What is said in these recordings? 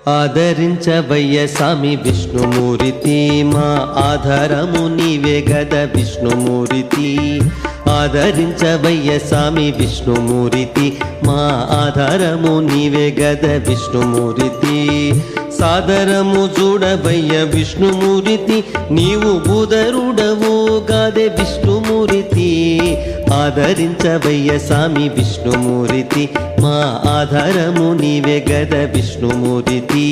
ఆదరించవయ్య స్వామి విష్ణుమూర్తి మా ఆధారము నీవే గద విష్ణుమూర్తి ఆదరించవయ్య స్వామి విష్ణుమూర్తి మా ఆధారము నీవే గద విష్ణుమూర్తి సాదరము చూడవయ్య విష్ణుమూర్తి నీవు బుధరుడవు గాదే విష్ణుమూర్తి ఆదరించవయ్య స్వామి విష్ణుమూర్తి మా ఆధారము నీవే గద విష్ణుమూర్తి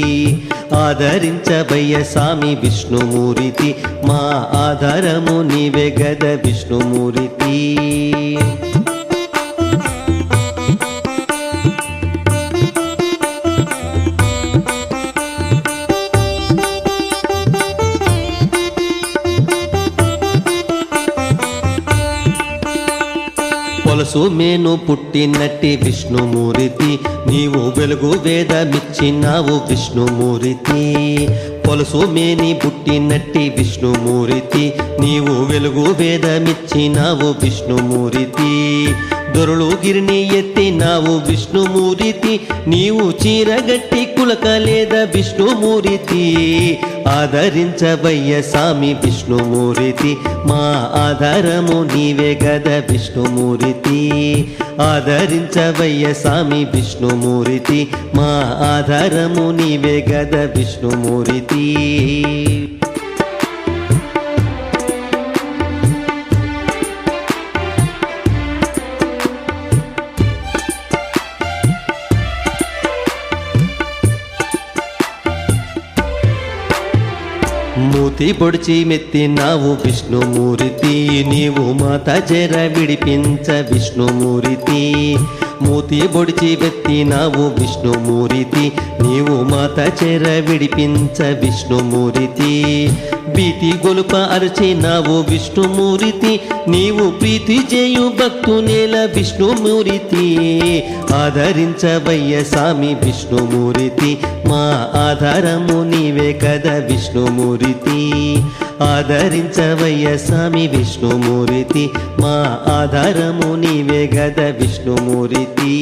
ఆదరించవయ్య స్వామి విష్ణుమూర్తి మా ఆధారము నీవే గద విష్ణుమూర్తి పొలసు మేను పుట్టినట్టి విష్ణుమూర్తి నీవు వెలుగు వేదమిచ్చినావు విష్ణుమూర్తి పొలసు మేని పుట్టినట్టి విష్ణుమూర్తి నీవు వెలుగు వేదమిచ్చినావు విష్ణుమూర్తి దొరలు గిరిని ఎత్తినావు విష్ణుమూర్తి నీవు చీరగట్టి కులకలేద విష్ణుమూర్తి ఆదరించవయ్య స్వామి విష్ణుమూర్తి మా ఆధారము నీవే గద విష్ణుమూర్తి ఆదరించవయ్య స్వామి విష్ణుమూర్తి మా ఆధారము నీవే గద విష్ణుమూర్తి మూతి పొడిచి మెత్తినావు విష్ణుమూర్తి నీవు మాత జర విడిపించ విష్ణుమూర్తి మూతి పొడిచి మెత్తినావు విష్ణుమూర్తి నీవు మాత చెర విడిపించ విష్ణుమూర్తి భీతి గొలుప అరచినావు విష్ణుమూర్తి నీవు ప్రీతి చేయు భక్తునేల విష్ణుమూర్తి ఆదరించవయ్య స్వామి విష్ణుమూర్తి మా ఆధారము నీవే కదా విష్ణుమూర్తి ఆదరించవయ్య స్వామి విష్ణుమూర్తి మా ఆధారము నీవే గద విష్ణుమూర్తి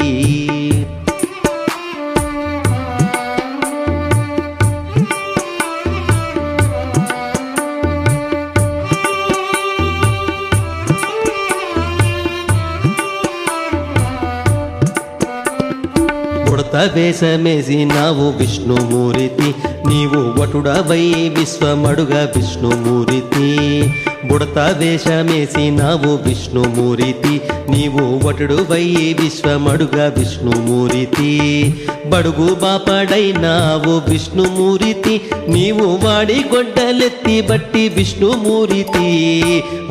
వేషమేసినావు విష్ణుమూర్తి నీవు వటుడవై విశ్వమడుగ విష్ణుమూర్తి బుడత వేషమేసినావు విష్ణుమూర్తి నీవు వటుడువై విశ్వమడుగ విష్ణుమూర్తి బడుగు బాపడైనావు విష్ణుమూర్తి నీవు వాడి గొడ్డలెత్తి బట్టి విష్ణుమూర్తి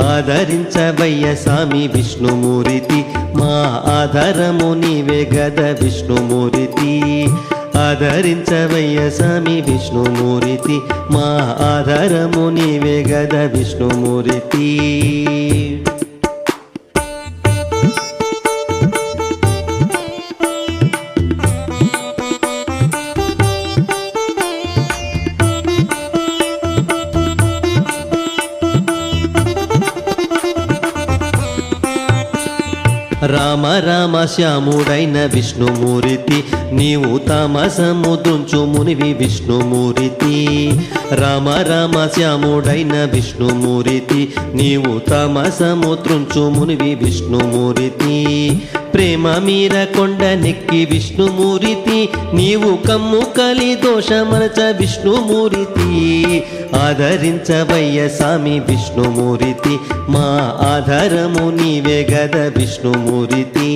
ఆదరించవయ్య స్వామి విష్ణుమూర్తి మా ఆధారము నీవే గద విష్ణుమూర్తి ఆదరించవయ్య స్వామి విష్ణుమూర్తి మా ఆధారము నీవే గద విష్ణుమూర్తి రామ రామ శ్యాముడైన విష్ణుమూర్తి నీవు తామసము దుంచు మునివి విష్ణుమూర్తి రామ రామ శ్యాముడైన విష్ణుమూర్తి నీవు తామసము త్రుంచు మునివి విష్ణుమూర్తి ప్రేమ మీర కొండ నెక్కి విష్ణుమూర్తి నీవు కమ్ము కలి దోషమనచ విష్ణుమూర్తి ఆదరించవయ్య స్వామి విష్ణుమూర్తి మా ఆధారము నీవే గద విష్ణుమూర్తి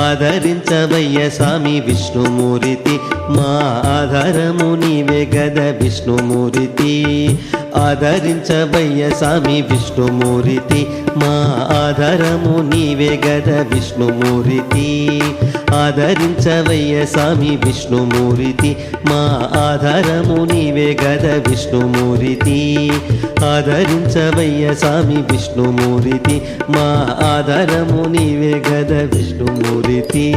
ఆదరించవయ్య స్వామి విష్ణుమూర్తి మా ఆధారము నీవే గద విష్ణుమూర్తి ఆదరించవయ్య స్వామి విష్ణుమూర్తి మా ఆధారము నీవే గద విష్ణుమూర్తి ఆదరించవయ్య స్వామి విష్ణుమూర్తి మా ఆధారము నీవే గద విష్ణుమూర్తి ఆదరించవయ్య స్వామి విష్ణుమూర్తి మా ఆధారము నీవే గద విష్ణుమూర్తి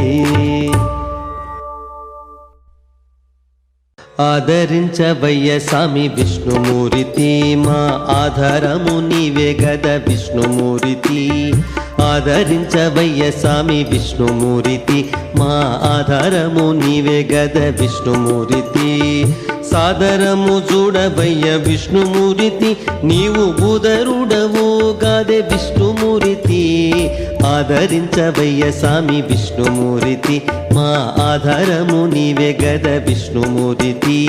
ఆదరించవయ్య స్వామి విష్ణుమూర్తి మా ఆధారము నీవే గద విష్ణుమూర్తి ఆదరించవయ్య స్వామి విష్ణుమూర్తి మా ఆధారము నీవే గద విష్ణుమూర్తి సాదరము చూడవయ్య విష్ణుమూర్తి నీవు బుధరుడవు గాదే విష్ణుమూర్తి ఆదరించవయ్య స్వామి విష్ణుమూర్తి మా ఆధారము నీవే గద విష్ణుమూర్తి